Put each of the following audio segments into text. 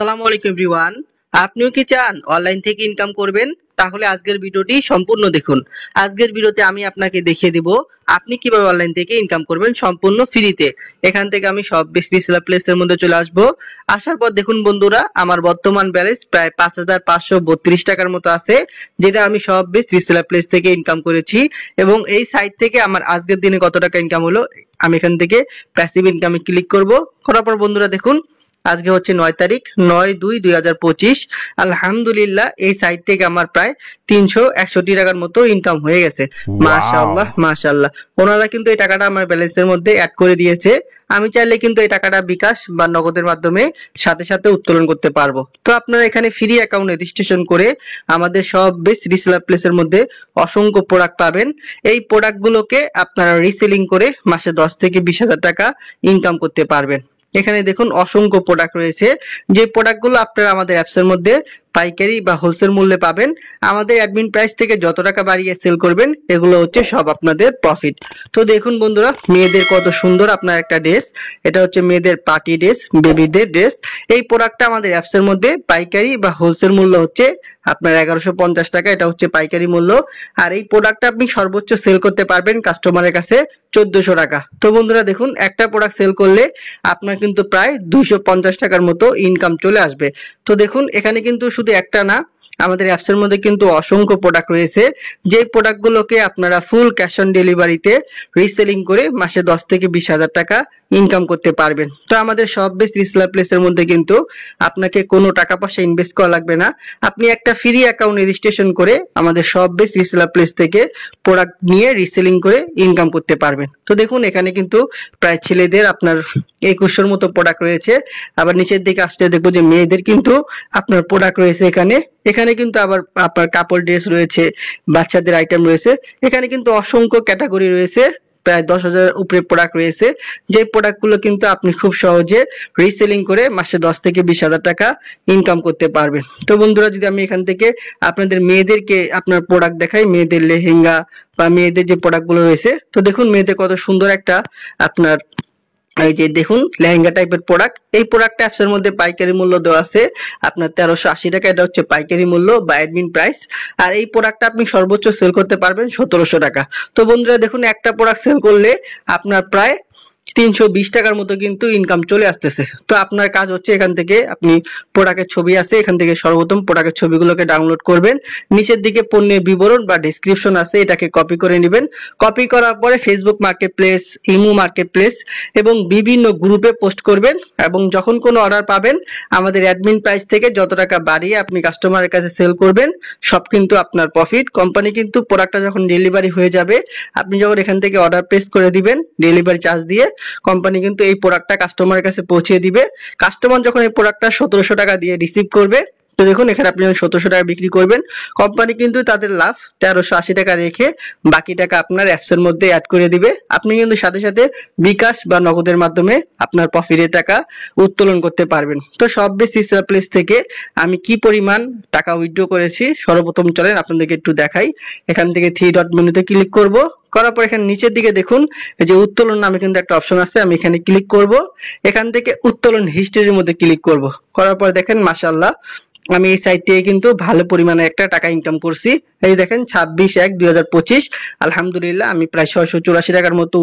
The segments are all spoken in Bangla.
আসসালামু আলাইকুম এভরিওয়ান। আপনিও কি চান অনলাইন থেকে ইনকাম করবেন? তাহলে আজকের ভিডিওটি সম্পূর্ণ দেখুন। আজকের ভিডিওতে আমি আপনাকে দেখিয়ে দিব আপনি কিভাবে অনলাইন থেকে ইনকাম করবেন সম্পূর্ণ ফ্রিতে। এখান থেকে আমি সব বেস্ট রিসেলার প্লেসের মধ্যে চলে আসব। আসার পর দেখুন বন্ধুরা, আমার বর্তমান ব্যালেন্স প্রায় ৫,৫৩২ টাকার মতো আছে, যেটা আমি সব বেস্ট রিসেলার প্লেস থেকে ইনকাম করেছি। এবং এই সাইট থেকে আমার আজকের দিনে কত টাকা ইনকাম হলো, আমি এখান থেকে প্যাসিভ ইনকামে ক্লিক করব। করার পর বন্ধুরা দেখুন, আজকে হচ্ছে 9 তারিখ, 9/2/2025। আলহামদুলিল্লাহ এই সাইট থেকে আমার প্রায় ৩৬১ টাকার মতো ইনকাম হয়ে গেছে। মাশাআল্লাহ মাশাআল্লাহ। ওনারা কিন্তু এই টাকাটা আমার ব্যালেন্সের মধ্যে অ্যাড করে দিয়েছে। আমি চাইলে কিন্তু এই টাকাটা বিকাশ বা নগদের মাধ্যমে সাথে সাথে উত্তোলন করতে পারবো। তো আপনারা এখানে ফ্রি অ্যাকাউন্ট রেজিস্ট্রেশন করে আমাদের সব বেস্ট রিসেলার প্লেসের মধ্যে অসংখ্য প্রোডাক্ট পাবেন। এই প্রোডাক্টগুলোকে আপনারা রিসেলিং করে মাসে 10 থেকে 20,000 টাকা ইনকাম করতে পারবেন। এখানে দেখুন অসংখ্য প্রোডাক্ট রয়েছে, যে প্রোডাক্টগুলো আপনারা আমাদের অ্যাপসের মধ্যে পাইকারি বা হোলসেল মূল্যে পাবেন। আমাদের অ্যাডমিন প্রাইস থেকে যত টাকা বাড়িয়ে সেল করবেন, এগুলো হচ্ছে সব আপনাদের প্রফিট। তো দেখুন বন্ধুরা, মেয়েদের কত সুন্দর আপনার একটা ড্রেস, এটা হচ্ছে মেয়েদের পার্টি ড্রেস, বেবিদের ড্রেস। এই প্রোডাক্টটা আমাদের অ্যাপসের মধ্যে পাইকারি বা হোলসেল মূল্য হচ্ছে আপনার 1150 টাকা, এটা হচ্ছে পাইকারি মূল্য। আর এই প্রোডাক্টটা আপনি সর্বোচ্চ সেল করতে পারবেন কাস্টমারের কাছে 1400 টাকা। তো বন্ধুরা দেখুন, একটা প্রোডাক্ট সেল করলে আপনার কিন্তু প্রায় 250 টাকার মতো ইনকাম চলে আসবে। তো দেখুন, এখানে কিন্তু শুধু একটা না, আমাদের অ্যাপসের মধ্যে কিন্তু অসংখ্য প্রোডাক্ট রয়েছে, যে প্রোডাক্টগুলোকে আপনারা ফুল ক্যাশ অন ডেলিভারিতে রিসেলিং করে মাসে 10 থেকে 20,000 টাকা ইনকাম করতে পারবেন। তো আমাদের সব বেস্ট রিসেলার প্লেসের মধ্যে কিন্তু আপনাকে কোনো টাকা পয়সা ইনভেস্ট করা লাগবে না। আপনি একটা ফ্রি অ্যাকাউন্ট রেজিস্ট্রেশন করে আমাদের সব বেস্ট রিসেলার প্লেস থেকে প্রোডাক্ট নিয়ে রিসেলিং করে ইনকাম করতে পারবেন। তো দেখুন, এখানে কিন্তু প্রায় ছেলেদের আপনার 2100 মতো প্রোডাক্ট রয়েছে। আবার নিচের দিকে আসতে দেখবো যে মেয়েদের কিন্তু আপনার প্রোডাক্ট রয়েছে এখানে। এখানে কিন্তু আবার আপনার কাপড় ড্রেস রয়েছে, বাচ্চাদের আইটেম রয়েছে। এখানে কিন্তু অসংখ্য ক্যাটাগরি রয়েছে, প্রায় 10,000 উপরে প্রোডাক্ট রয়েছে, যে প্রোডাক্টগুলো কিন্তু আপনি খুব সহজে রিসেলিং করে মাসে 10 থেকে 20,000 টাকা ইনকাম করতে পারবেন। তো বন্ধুরা, যদি আমি এখান থেকে আপনাদের মেয়েদেরকে আপনার প্রোডাক্ট দেখাই, মেয়েদের লেহেঙ্গা বা মেয়েদের যে প্রোডাক্টগুলো রয়েছে, তো দেখুন মেয়েদের কত সুন্দর একটা আপনার এই যে দেখুন লেহেঙ্গা টাইপের প্রোডাক্ট। এই প্রোডাক্টটা অ্যাপসের মধ্যে পাইকারি মূল্য দেওয়া আছে আপনার 1380 টাকা, এটা হচ্ছে পাইকারি মূল্য বা অ্যাডমিন প্রাইস। আর এই প্রোডাক্টটা আপনি সর্বোচ্চ সেল করতে পারবেন 1700 টাকা। তো বন্ধুরা দেখুন, একটা প্রোডাক্ট সেল করলে আপনার প্রায় 320 টাকার মতো কিন্তু ইনকাম চলে আসতেছে। তো আপনার কাজ হচ্ছে, এখান থেকে আপনি প্রোডাক্টের ছবি আছে, এখান থেকে সর্বপ্রথম প্রোডাক্টের ছবিগুলোকে ডাউনলোড করবেন। নিচের দিকে পণ্যের বিবরণ বা ডেসক্রিপশন আছে, এটাকে কপি করে নেবেন। কপি করার পরে Facebook market place, imo market place এবং বিভিন্ন গ্রুপে পোস্ট করবেন। এবং যখন কোনো অর্ডার পাবেন, আমাদের অ্যাডমিন প্রাইস থেকে যত টাকা বাড়িয়ে আপনি কাস্টমারের কাছে সেল করবেন, সব কিন্তু আপনার প্রফিট। কোম্পানি কিন্তু প্রোডাক্টটা যখন ডেলিভারি হয়ে যাবে, আপনি যখন এখান থেকে অর্ডার প্লেস করে দিবেন ডেলিভারি চার্জ দিয়ে, কোম্পানি কিন্তু এই প্রোডাক্টটা কাস্টমারের কাছে পৌঁছে দিবে। কাস্টমার যখন এই প্রোডাক্টটা 1700 টাকা দিয়ে রিসিভ করবে, তো দেখুন এখানে আপনি যখন 1700 টাকা বিক্রি করবেন, কোম্পানি কিন্তু তাদের লাভ 1380 টাকা রেখে বাকি টাকা আপনার অ্যাপসের মধ্যে অ্যাড করে দিবে। আপনি কিন্তু সাথে সাথে বিকাশ বা নগদের মাধ্যমে আপনার প্রফিটের টাকা উত্তোলন করতে পারবেন। তো সব বেস্ট রিসেলার প্লেস থেকে আমি কি পরিমাণ টাকা উইথড্র করেছি, সর্বপ্রথম চলেন আপনাদেরকে একটু দেখাই। এখান থেকে 3 ডট মেনুতে ক্লিক করব। করার পর এখানে নিচের দিকে দেখুন এই যে উত্তোলন নামে কিন্তু একটা অপশন আছে, আমি এখানে ক্লিক করব। এখান থেকে উত্তোলন হিস্ট্রির মধ্যে ক্লিক করব। করার পর দেখেন মাশাআল্লাহ, আমি এই সাইট থেকে কিন্তু ভালো পরিমাণে একটা টাকা ইনকাম করছি। এই দেখেন 26/1/2025, আলহামদুলিল্লাহ আমি প্রায় 684 টাকার মতো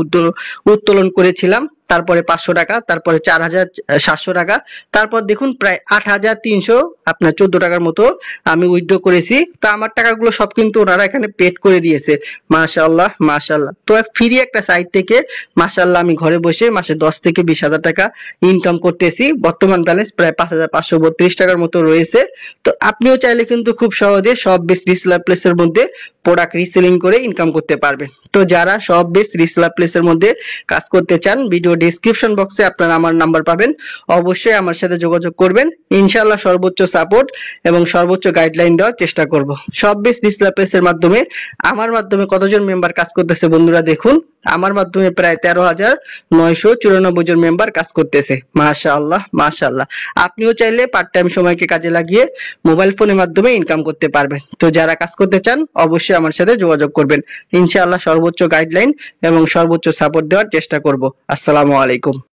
উত্তোলন করেছিলাম। তারপরে 500 টাকা, তারপরে 4700 টাকা, তারপর দেখুন প্রায় 8300 আপনার 14 টাকার মতো আমি উইথড্র করেছি। তো আমার টাকাগুলো সব কিন্তু ওনারা এখানে পেড করে দিয়েছে। মাশাআল্লাহ মাশাআল্লাহ। তো ফ্রি একটা সাইট থেকে মাশাআল্লাহ আমি ঘরে বসে মাসে 10 থেকে 20,000 টাকা ইনকাম করতেছি। বর্তমান ব্যালেন্স প্রায় 5,532 টাকার মতো রয়েছে। তো আপনিও চাইলে কিন্তু খুব সহজে সব বেস্ট রিসেলার প্লেসের মধ্যে প্রোডাক্ট রিসেলিং করে ইনকাম করতে পারবেন। তো যারা সব বেস্ট রিসেলার প্লেসের মধ্যে কাজ করতে চান, ভিডিও ডেসক্রিপশন বক্সে আপনারা আমার নাম্বার পাবেন, অবশ্যই আমার সাথে যোগাযোগ করবেন। ইনশাআল্লাহ সর্বোচ্চ সাপোর্ট এবং সর্বোচ্চ গাইডলাইন দেওয়ার চেষ্টা করব। সব বেস্ট রিসেলার প্লেসের মাধ্যমে আমার মাধ্যমে কতজন মেম্বার কাজ করতেছে বন্ধুরা দেখুন, আমার মাধ্যমে প্রায় 13,994 জন মেম্বার কাজ করতেছে। মাশাআল্লাহ মাশাআল্লাহ। আপনিও চাইলে পার্ট টাইম সময়কে কাজে লাগিয়ে মোবাইল ফোনের মাধ্যমে ইনকাম করতে পারবেন। তো যারা কাজ করতে চান অবশ্যই আমার সাথে যোগাযোগ করবেন। ইনশাআল্লাহ সর্বোচ্চ গাইডলাইন এবং সর্বোচ্চ সাপোর্ট দেওয়ার চেষ্টা করব। আসসালামু আলাইকুম।